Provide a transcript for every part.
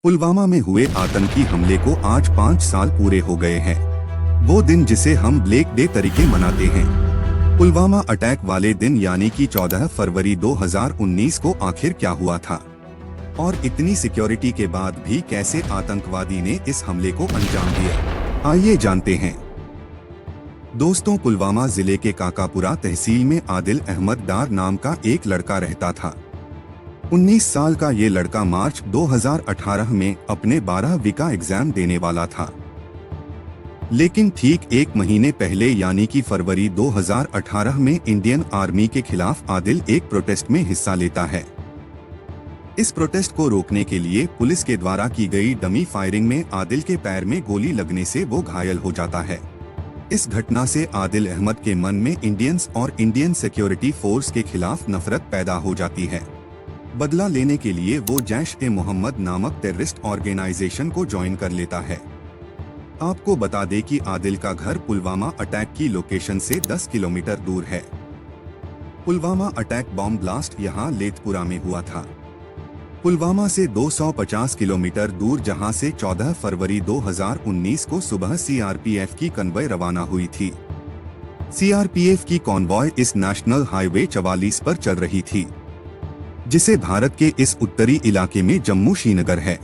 पुलवामा में हुए आतंकी हमले को आज 5 साल पूरे हो गए हैं। वो दिन जिसे हम ब्लैक डे तरीके मनाते हैं। पुलवामा अटैक वाले दिन यानी कि 14 फरवरी 2019 को आखिर क्या हुआ था और इतनी सिक्योरिटी के बाद भी कैसे आतंकवादी ने इस हमले को अंजाम दिया, आइए जानते हैं। दोस्तों, पुलवामा जिले के काकापुरा तहसील में आदिल अहमद डार नाम का एक लड़का रहता था। 19 साल का ये लड़का मार्च 2018 में अपने 12वीं का एग्जाम देने वाला था। लेकिन ठीक एक महीने पहले यानी कि फरवरी 2018 में इंडियन आर्मी के खिलाफ आदिल एक प्रोटेस्ट में हिस्सा लेता है। इस प्रोटेस्ट को रोकने के लिए पुलिस के द्वारा की गई डमी फायरिंग में आदिल के पैर में गोली लगने से वो घायल हो जाता है। इस घटना से आदिल अहमद के मन में इंडियंस और इंडियन सिक्योरिटी फोर्स के खिलाफ नफरत पैदा हो जाती है। बदला लेने के लिए वो जैश-ए-मोहम्मद नामक टेररिस्ट ऑर्गेनाइजेशन को ज्वाइन कर लेता है। आपको बता दें कि आदिल का घर पुलवामा अटैक की लोकेशन से 10 किलोमीटर दूर है। पुलवामा अटैक बॉम्ब ब्लास्ट यहाँ लेथपुरा में हुआ था। पुलवामा से 250 किलोमीटर दूर, जहां से 14 फरवरी 2019 को सुबह सीआरपीएफ की कन्वॉय रवाना हुई थी। सीआरपीएफ की कॉन्वॉय इस नेशनल हाईवे 44 पर चल रही थी, जिसे भारत के इस उत्तरी इलाके में जम्मू श्रीनगर है।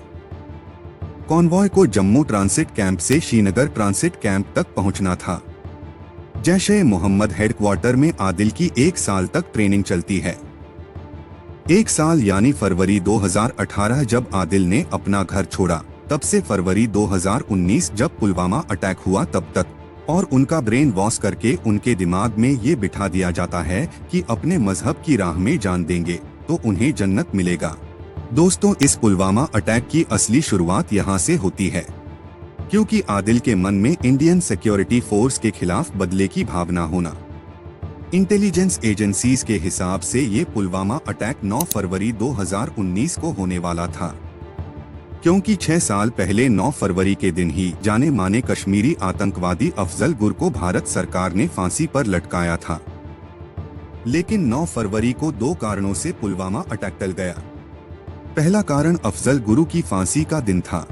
कॉन्वॉय को जम्मू ट्रांसिट कैंप से श्रीनगर ट्रांसिट कैंप तक पहुंचना था। जैश-ए-मोहम्मद हेडक्वार्टर में आदिल की 1 साल तक ट्रेनिंग चलती है। 1 साल यानी फरवरी 2018 जब आदिल ने अपना घर छोड़ा, तब से फरवरी 2019 जब पुलवामा अटैक हुआ तब तक, और उनका ब्रेन वॉश करके उनके दिमाग में ये बिठा दिया जाता है कि अपने मजहब की राह में जान देंगे तो उन्हें जन्नत मिलेगा। दोस्तों, इस पुलवामा अटैक की असली शुरुआत यहाँ से होती है, क्योंकि आदिल के मन में इंडियन सिक्योरिटी फोर्स के खिलाफ बदले की भावना होना। इंटेलिजेंस एजेंसीज के हिसाब से ये पुलवामा अटैक 9 फरवरी 2019 को होने वाला था, क्योंकि 6 साल पहले 9 फरवरी के दिन ही जाने माने कश्मीरी आतंकवादी अफजल गुर को भारत सरकार ने फांसी पर लटकाया था। लेकिन 9 फरवरी को 2 कारणों से पुलवामा अटैक टल गया। पहला कारण अफजल गुरु की फांसी का दिन था,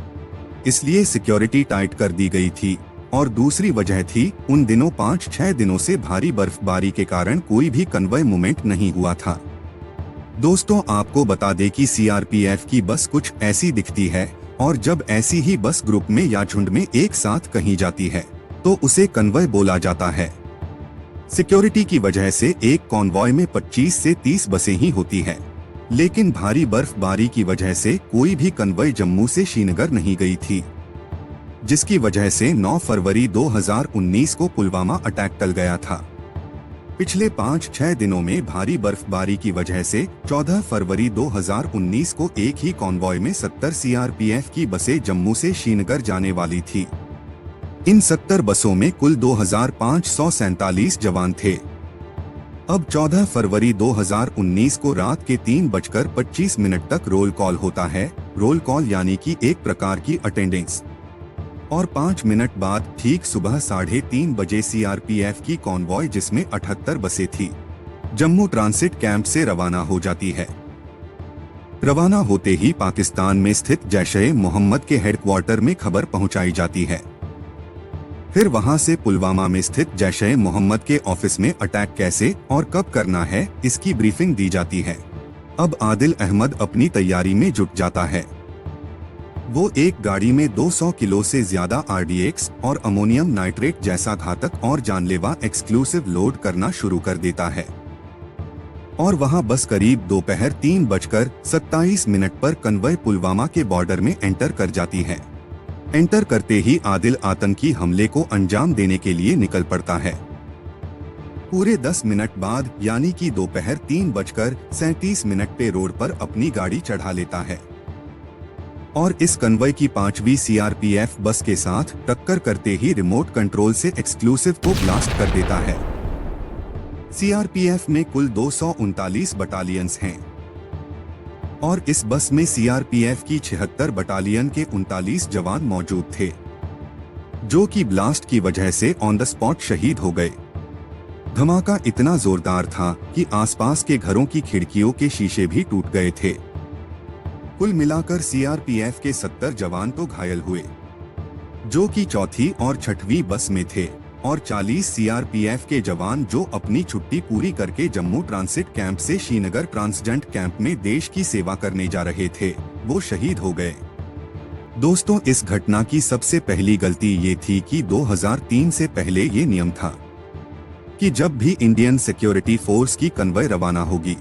इसलिए सिक्योरिटी टाइट कर दी गई थी, और दूसरी वजह थी उन दिनों 5-6 दिनों से भारी बर्फबारी के कारण कोई भी कन्वॉय मूवमेंट नहीं हुआ था। दोस्तों, आपको बता दें कि सीआरपीएफ की बस कुछ ऐसी दिखती है, और जब ऐसी ही बस ग्रुप में या झुंड में एक साथ कहीं जाती है तो उसे कन्वॉय बोला जाता है। सिक्योरिटी की वजह से एक कॉन्वॉय में 25 से 30 बसें ही होती है, लेकिन भारी बर्फबारी की वजह से कोई भी कन्वॉय जम्मू से श्रीनगर नहीं गई थी, जिसकी वजह से 9 फरवरी 2019 को पुलवामा अटैक टल गया था। पिछले 5-6 दिनों में भारी बर्फबारी की वजह से 14 फरवरी 2019 को एक ही कॉन्वॉय में 70 सीआरपीएफ की बसें जम्मू से श्रीनगर जाने वाली थी। इन 70 बसों में कुल 2547 जवान थे। अब 14 फरवरी 2019 को रात के 3:25 तक रोल कॉल होता है। रोल कॉल यानी कि एक प्रकार की अटेंडेंस। और 5 मिनट बाद ठीक सुबह 3:30 बजे सीआरपीएफ की कॉन्वॉय, जिसमें 78 बसें थी, जम्मू ट्रांसिट कैंप से रवाना हो जाती है। रवाना होते ही पाकिस्तान में स्थित जैश-ए-मोहम्मद के हेडक्वार्टर में खबर पहुंचाई जाती है। फिर वहां से पुलवामा में स्थित जैश-ए-मोहम्मद के ऑफिस में अटैक कैसे और कब करना है, इसकी ब्रीफिंग दी जाती है। अब आदिल अहमद अपनी तैयारी में जुट जाता है। वो एक गाड़ी में 200 किलो से ज्यादा आरडीएक्स और अमोनियम नाइट्रेट जैसा घातक और जानलेवा एक्सक्लूसिव लोड करना शुरू कर देता है, और वहां बस करीब दोपहर 3:27 पर कन्वॉय पुलवामा के बॉर्डर में एंटर कर जाती है। एंटर करते ही आदिल आतंकी हमले को अंजाम देने के लिए निकल पड़ता है। पूरे 10 मिनट बाद यानी कि दोपहर 3:37 पे रोड पर अपनी गाड़ी चढ़ा लेता है, और इस कन्वॉय की 5वीं सीआरपीएफ बस के साथ टक्कर करते ही रिमोट कंट्रोल से एक्सक्लूसिव को ब्लास्ट कर देता है। सीआरपीएफ में कुल 239 बटालियंस हैं, और इस बस में सीआरपीएफ की 76 बटालियन के 39 जवान मौजूद थे, जो कि ब्लास्ट की वजह से ऑन द स्पॉट शहीद हो गए। धमाका इतना जोरदार था कि आसपास के घरों की खिड़कियों के शीशे भी टूट गए थे। कुल मिलाकर सीआरपीएफ के 70 जवान तो घायल हुए, जो कि चौथी और छठवीं बस में थे, और 40 सीआरपीएफ के जवान जो अपनी छुट्टी पूरी करके जम्मू ट्रांसिट कैंप से श्रीनगर ट्रांसजेंट कैंप में देश की सेवा करने जा रहे थे, वो शहीद हो गए। दोस्तों, इस घटना की सबसे पहली गलती ये थी कि 2003 से पहले ये नियम था कि जब भी इंडियन सिक्योरिटी फोर्स की कन्वॉय रवाना होगी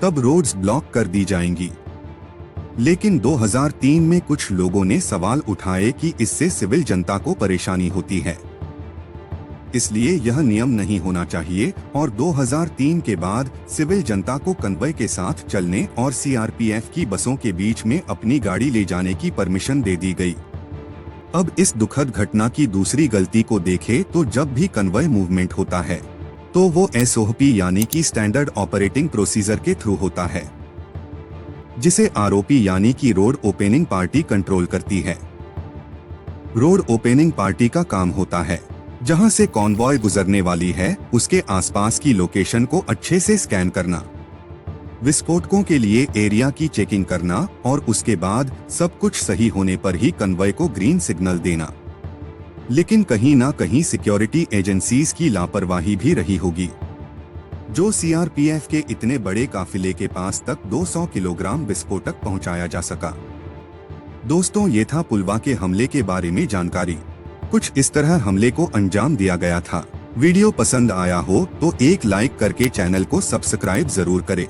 तब रोड्स ब्लॉक कर दी जाएंगी। लेकिन 2003 में कुछ लोगों ने सवाल उठाए कि इससे सिविल जनता को परेशानी होती है, इसलिए यह नियम नहीं होना चाहिए, और 2003 के बाद सिविल जनता को कन्वॉय के साथ चलने और सीआरपीएफ की बसों के बीच में अपनी गाड़ी ले जाने की परमिशन दे दी गई। अब इस दुखद घटना की दूसरी गलती को देखें तो जब भी कन्वॉय मूवमेंट होता है तो वो एसओपी यानी कि स्टैंडर्ड ऑपरेटिंग प्रोसीजर के थ्रू होता है, जिसे आरओपी यानी कि रोड ओपनिंग पार्टी कंट्रोल करती है। रोड ओपनिंग पार्टी का काम होता है जहां से कॉन्वॉय गुजरने वाली है उसके आसपास की लोकेशन को अच्छे से स्कैन करना, विस्फोटकों के लिए एरिया की चेकिंग करना, और उसके बाद सब कुछ सही होने पर ही कन्वॉय को ग्रीन सिग्नल देना। लेकिन कहीं ना कहीं सिक्योरिटी एजेंसीज की लापरवाही भी रही होगी, जो सीआरपीएफ के इतने बड़े काफिले के पास तक 200 किलोग्राम विस्फोटक पहुंचाया जा सका। दोस्तों, ये था पुलवा के हमले के बारे में जानकारी। कुछ इस तरह हमले को अंजाम दिया गया था। वीडियो पसंद आया हो तो एक लाइक करके चैनल को सब्सक्राइब जरूर करें।